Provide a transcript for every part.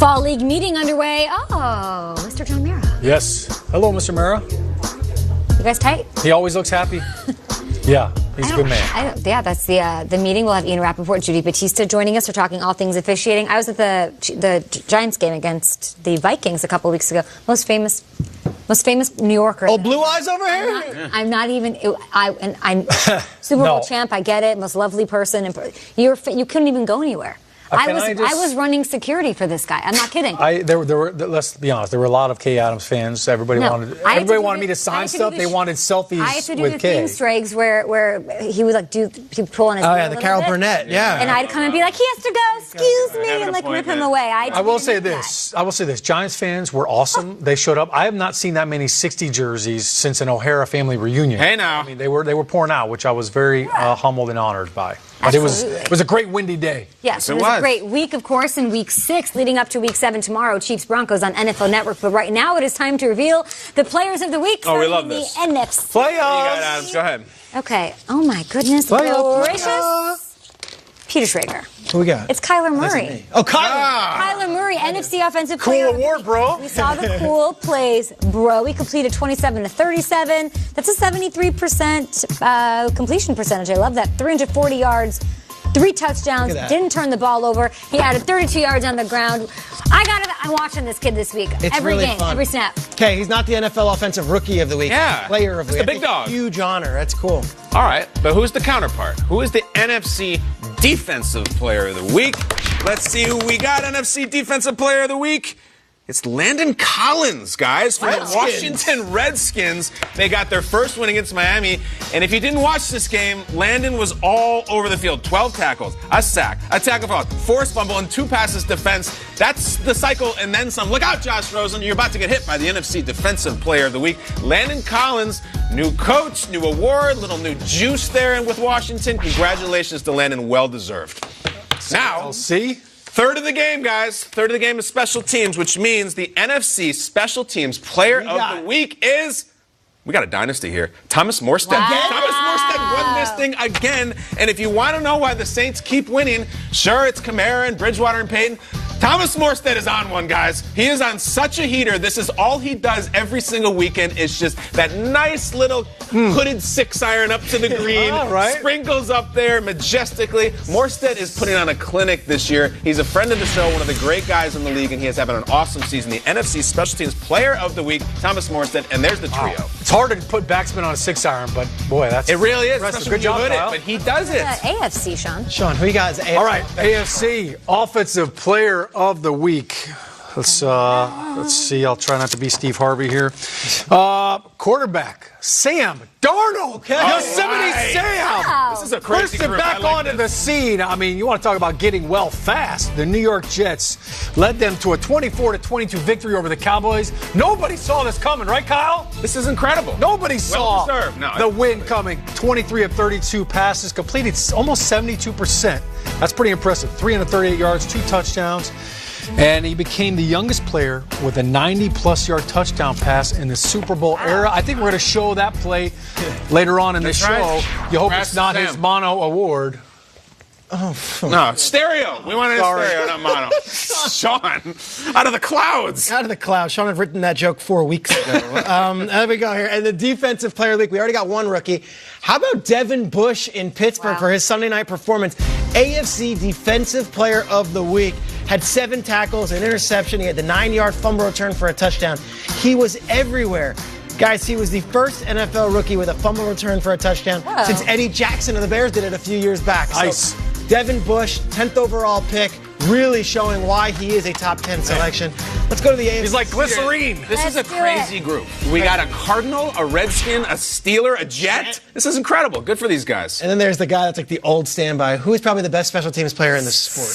Fall League meeting underway. Oh, Mr. John Mara. Yes. Hello, Mr. Mara. You guys tight? He always looks happy. Yeah, he's a good man. Yeah, that's the meeting. We'll have Ian Rappaport, Judy Batista joining us. We're talking all things officiating. I was at the Giants game against the Vikings a couple of weeks ago. Most famous New Yorker. Oh, blue eyes over here? I'm not even. I'm Super Bowl champ. I get it. Most lovely person. And you couldn't even go anywhere. I was running security for this guy. I'm not kidding. There were. Let's be honest. There were a lot of Kay Adams fans. Everybody wanted me to sign stuff. They wanted selfies with Kay. I had to do the theme strags where he was like, he'd pull on his. Oh yeah, the Carol Burnett. Yeah. And I'd come and be like, he has to go. Excuse me, and like rip him away. I will say this. Giants fans were awesome. They showed up. I have not seen that many 60 jerseys since an O'Hara family reunion. Hey now. I mean, they were pouring out, which I was very humbled and honored by. But it was a great windy day. Yes, it was a great week, of course, in Week 6, leading up to Week 7 tomorrow. Chiefs-Broncos on NFL Network. But right now, it is time to reveal the players of the week. Oh, we love this. The NFC. Playoffs. Adams, go ahead. Okay. Oh my goodness. Gracious. Peter Schrager. Who we got? It's Kyler Murray. Oh, Kyler. Kyler Murray, NFC Offensive Player. Cool award, bro. We saw the cool plays, bro. He completed 27 to 37. That's a 73% completion percentage. I love that. 340 yards, 3 touchdowns. Didn't turn the ball over. He added 32 yards on the ground. I'm watching this kid this week. It's every really game, fun. every snap. Okay, he's not the NFL Offensive Rookie of the Week. Yeah. Player of the Week. The big dog. Huge honor. That's cool. All right, but who's the counterpart? Who is the NFC Defensive Player of the Week? Let's see who we got. NFC Defensive Player of the Week. It's Landon Collins, guys, from the Washington Redskins. They got their first win against Miami. And if you didn't watch this game, Landon was all over the field. 12 tackles, a sack, a tackle for loss, forced fumble, and 2 passes defense. That's the cycle and then some. Look out, Josh Rosen. You're about to get hit by the NFC Defensive Player of the Week. Landon Collins, new coach, new award, little new juice there and with Washington. Congratulations to Landon. Well-deserved. Now, third of the game, guys. Third of the game is special teams, which means the NFC Special Teams Player of the Week is... We got a dynasty here. Thomas Morstead. Wow. Thomas Morstead won this thing again. And if you want to know why the Saints keep winning, sure, it's Kamara and Bridgewater and Payton. Thomas Morstead is on one, guys. He is on such a heater. This is all he does every single weekend. It's just that nice little hooded 6-iron up to the green. Sprinkles up there majestically. Morstead is putting on a clinic this year. He's a friend of the show, one of the great guys in the league, and he is having an awesome season. The NFC Special Teams Player of the Week, Thomas Morstead, and there's the trio. It's hard to put backspin on a 6-iron, but boy, it really is. Good job, Kyle. But he does it. AFC, Sean. Sean, who you got as AFC? All right, AFC Offensive Player of the Week. Let's see. I'll try not to be Steve Harvey here. Quarterback Sam Darnold. Yosemite Sam. Wow. This is a crazy Burst group. back onto the scene. I mean, you want to talk about getting well fast. The New York Jets led them to a 24-22 victory over the Cowboys. Nobody saw this coming, right, Kyle? This is incredible. Nobody saw well the win coming. 23 of 32 passes, completed almost 72%. That's pretty impressive. 338 yards, 2 touchdowns. And he became the youngest player with a 90-plus yard touchdown pass in the Super Bowl era. I think we're going to show that play later on in the show. You hope it's not his mono award. Oh, no, stereo. We wanted a stereo, not mono. Sean, out of the clouds. Out of the clouds. Sean had written that joke 4 weeks ago. There we go here. And the Defensive Player of the Week, we already got one rookie. How about Devin Bush in Pittsburgh for his Sunday night performance? AFC Defensive Player of the Week. Had 7 tackles, an interception. He had the 9-yard fumble return for a touchdown. He was everywhere. Guys, he was the first NFL rookie with a fumble return for a touchdown since Eddie Jackson of the Bears did it a few years back. Nice. So, Devin Bush, 10th overall pick, really showing why he is a top 10 selection. Let's go to the AFC. He's like glycerine. This is a crazy group. We got a Cardinal, a Redskin, a Steeler, a Jet. This is incredible. Good for these guys. And then there's the guy that's like the old standby. Who is probably the best special teams player in the sport?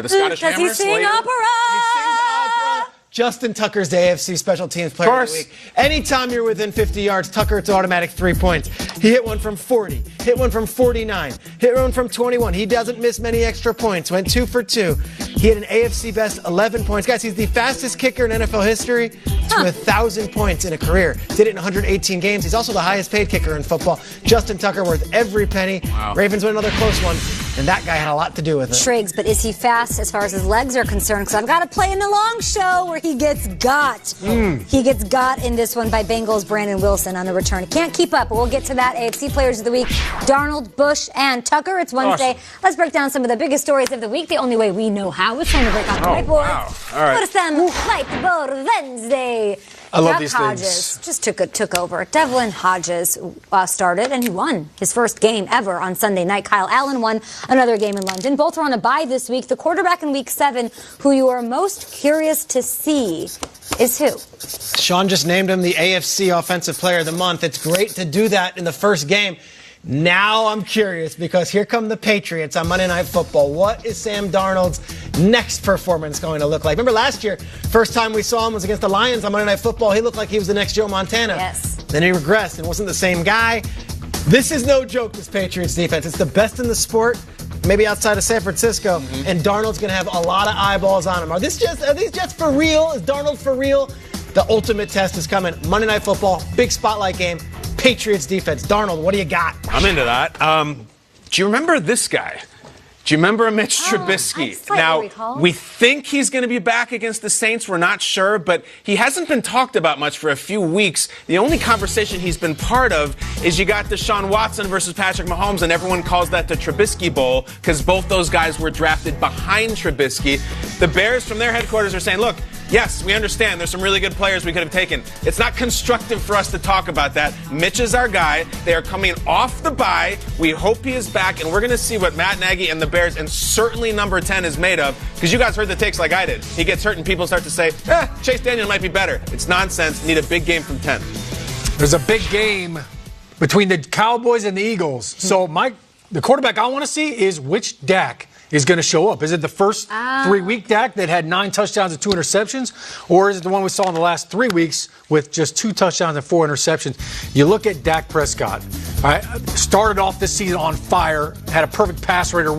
The Scottish Hammer. Does he sing opera? Justin Tucker's the AFC Special Teams Player of the Week. Anytime you're within 50 yards, Tucker, it's automatic 3 points. He hit one from 40, hit one from 49, hit one from 21. He doesn't miss many extra points, went 2 for 2. He had an AFC best 11 points. Guys, he's the fastest kicker in NFL history to 1,000 points in a career. Did it in 118 games. He's also the highest paid kicker in football. Justin Tucker worth every penny. Wow. Ravens win another close one, and that guy had a lot to do with it. Triggs, but is he fast as far as his legs are concerned? Because I've got to play in the long show where he gets got. He gets got in this one by Bengals Brandon Wilson on the return. Can't keep up, but we'll get to that. AFC Players of the Week, Darnold, Bush, and Tucker. It's Wednesday. Let's break down some of the biggest stories of the week. The only way we know how. It's time to break out the whiteboard. Wow. All right. Put some whiteboard Wednesday. I love Duck these Hodges things. just took over. Devlin Hodges started, and he won his first game ever on Sunday night. Kyle Allen won another game in London. Both are on a bye this week. The quarterback in Week 7, who you are most curious to see, is who? Sean just named him the AFC Offensive Player of the Month. It's great to do that in the first game. Now I'm curious because here come the Patriots on Monday Night Football. What is Sam Darnold's next performance going to look like? Remember last year, first time we saw him was against the Lions on Monday Night Football. He looked like he was the next Joe Montana. Yes. Then he regressed and wasn't the same guy. This is no joke, this Patriots defense. It's the best in the sport, maybe outside of San Francisco, and Darnold's going to have a lot of eyeballs on him. Are these just for real? Is Darnold for real? The ultimate test is coming. Monday Night Football, big spotlight game. Patriots defense. Darnold, what do you got? I'm into that. Do you remember this guy? Do you remember Mitch Trubisky? Now, we think he's going to be back against the Saints. We're not sure, but he hasn't been talked about much for a few weeks. The only conversation he's been part of is you got Deshaun Watson versus Patrick Mahomes, and everyone calls that the Trubisky Bowl because both those guys were drafted behind Trubisky. The Bears, from their headquarters, are saying, look, yes, we understand there's some really good players we could have taken. It's not constructive for us to talk about that. Mitch is our guy. They are coming off the bye. We hope he is back, and we're going to see what Matt Nagy and the Bears, and certainly number 10, is made of. Because you guys heard the takes like I did. He gets hurt, and people start to say, Chase Daniel might be better. It's nonsense. Need a big game from 10. There's a big game between the Cowboys and the Eagles. So the quarterback I want to see is which Dak is going to show up. Is it the first 3-week Dak that had 9 touchdowns and 2 interceptions? Or is it the one we saw in the last 3 weeks with just 2 touchdowns and 4 interceptions? You look at Dak Prescott. All right, started off this season on fire, had a perfect pass rating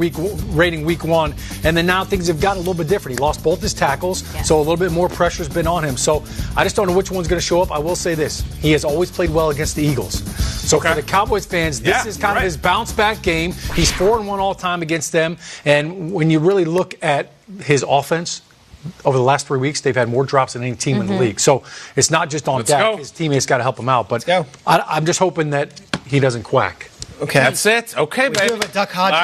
week 1, and then now things have gotten a little bit different. He lost both his tackles, so a little bit more pressure's been on him. So I just don't know which one's going to show up. I will say this. He has always played well against the Eagles. So for the Cowboys fans, this is kind of his bounce-back game. He's 4-1 all-time against them. And when you really look at his offense, over the last 3 weeks, they've had more drops than any team in the league. So it's not just on Dak. His teammates got to help him out. But I'm just hoping that he doesn't quack. Okay. That's it. Okay, baby. A lot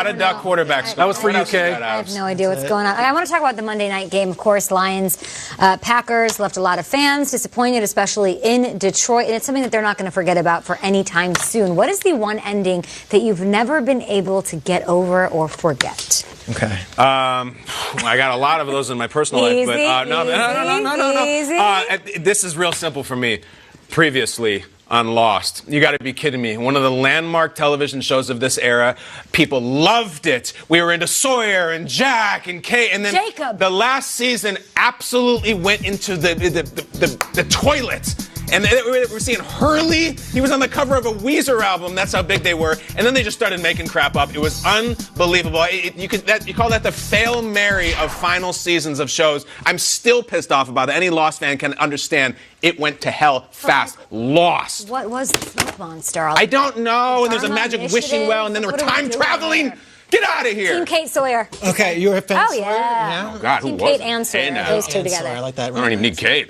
of Duck quarterbacks. That was for UK. I have no idea what's going on. I want to talk about the Monday night game, of course. Lions, Packers left a lot of fans disappointed, especially in Detroit. And it's something that they're not going to forget about for any time soon. What is the one ending that you've never been able to get over or forget? Okay. I got a lot of those in my personal life, but no. This is real simple for me. Previously on Lost. You got to be kidding me. One of the landmark television shows of this era. People loved it. We were into Sawyer and Jack and Kate, and then Jacob. The last season absolutely went into the toilet. And we're seeing Hurley. He was on the cover of a Weezer album. That's how big they were. And then they just started making crap up. It was unbelievable. You call that the fail Mary of final seasons of shows. I'm still pissed off about it. Any Lost fan can understand it went to hell fast. Lost. What was the smoke monster? I don't know. And there's a magic wishing well, and then there were time traveling. Get out of here. Team Kate Sawyer. Okay, you're a fan of Sawyer? Yeah. Oh, God, Team who was Kate and Sawyer. Hey, those two together. Sawyer, I like that. I don't even need Kate.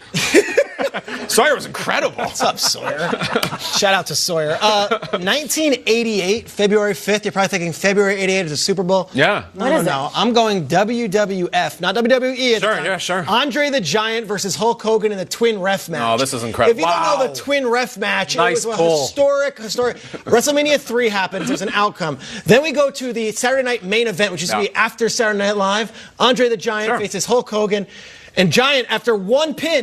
Sawyer was incredible. What's up, Sawyer? Shout out to Sawyer. 1988, February 5th. You're probably thinking February 88 is a Super Bowl. Yeah. No. I'm going WWF, not WWE. Sure. Andre the Giant versus Hulk Hogan in the twin ref match. Oh, this is incredible. If you don't know the twin ref match, Nice it was pull. historic. WrestleMania 3 happens. There's an outcome. Then we go to the Saturday night main event, which is going to be after Saturday Night Live. Andre the Giant faces Hulk Hogan. And Giant, after one pin,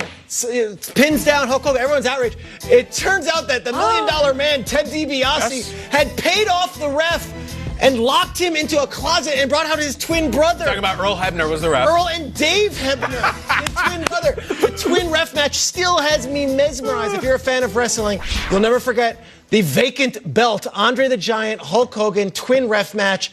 pins down Hulk Hogan. Everyone's outraged. It turns out that the $1 million man, Ted DiBiase, had paid off the ref and locked him into a closet and brought out his twin brother. Talking about Earl Hebner was the ref. Earl and Dave Hebner, his twin brother. The twin ref match still has me mesmerized. If you're a fan of wrestling, you'll never forget the vacant belt. Andre the Giant, Hulk Hogan, twin ref match.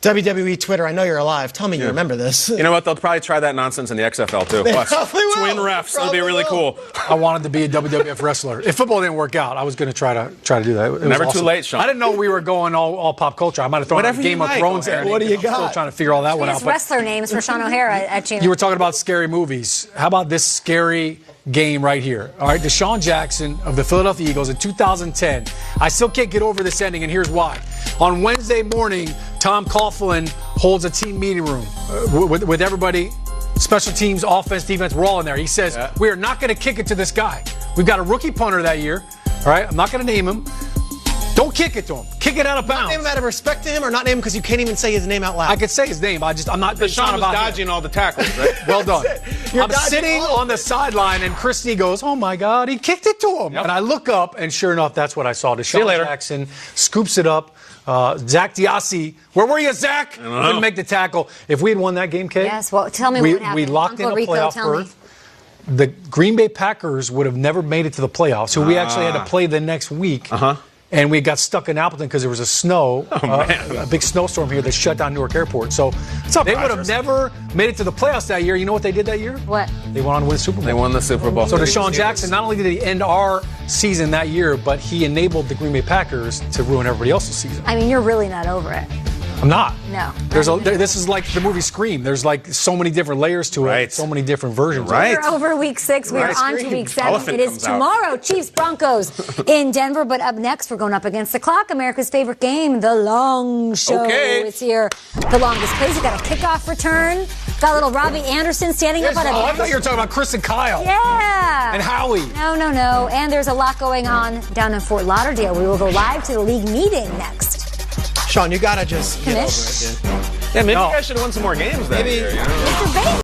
WWE Twitter, I know you're alive. Tell me you remember this. You know what? They'll probably try that nonsense in the XFL too. Watch. Twin refs. It'll be really cool. I wanted to be a WWF wrestler. If football didn't work out, I was going to try to do that. It Never was too awesome. late, Sean. I didn't know we were going all pop culture. I might have thrown out Game of Thrones there. What do you got? I'm still trying to figure all that one out. His wrestler names for Sean O'Hara at Gmail. You were talking about scary movies. How about this scary game right here? All right, Deshaun Jackson of the Philadelphia Eagles in 2010. I still can't get over this ending, and here's why. On Wednesday morning, Tom Coughlin holds a team meeting room with everybody, special teams, offense, defense, we're all in there. He says, we are not going to kick it to this guy. We've got a rookie punter that year. All right, I'm not going to name him. Don't kick it to him. Kick it out of bounds. Not name him out of respect to him, or not name him because you can't even say his name out loud? I could say his name. I'm not. Deshaun was dodging all the tackles, right? Well done. I'm sitting on the sideline, and Christy goes, "Oh my God, he kicked it to him!" Yep. And I look up, and sure enough, that's what I saw. Deshaun Jackson scoops it up. Zach Diassi, where were you, Zach? Couldn't make the tackle. If we had won that game, Kate, yes. Well, tell me what happened. We locked in a playoff berth. The Green Bay Packers would have never made it to the playoffs, so we actually had to play the next week. And we got stuck in Appleton because there was a big snowstorm here that shut down Newark Airport. So they would have never made it to the playoffs that year. You know what they did that year? What? They went on to win the Super Bowl. They won the Super Bowl. So Deshaun Jackson, not only did he end our season that year, but he enabled the Green Bay Packers to ruin everybody else's season. I mean, you're really not over it. I'm not. No. This is like the movie Scream. There's like so many different layers to it, so many different versions. Right. We're over week 6. We are on to week 7. It is tomorrow. Chiefs Broncos in Denver. But up next, we're going up against the clock. America's favorite game, the Long Show. Is here. The longest plays. We got a kickoff return. Got little Robbie Anderson standing up on a bench. I thought you were talking about Chris and Kyle. Yeah. And Howie. No. And there's a lot going on down in Fort Lauderdale. We will go live to the league meeting next. Sean, you gotta just get over it, dude. Yeah, maybe you guys should have won some more games that year. You know? Mr. Bates.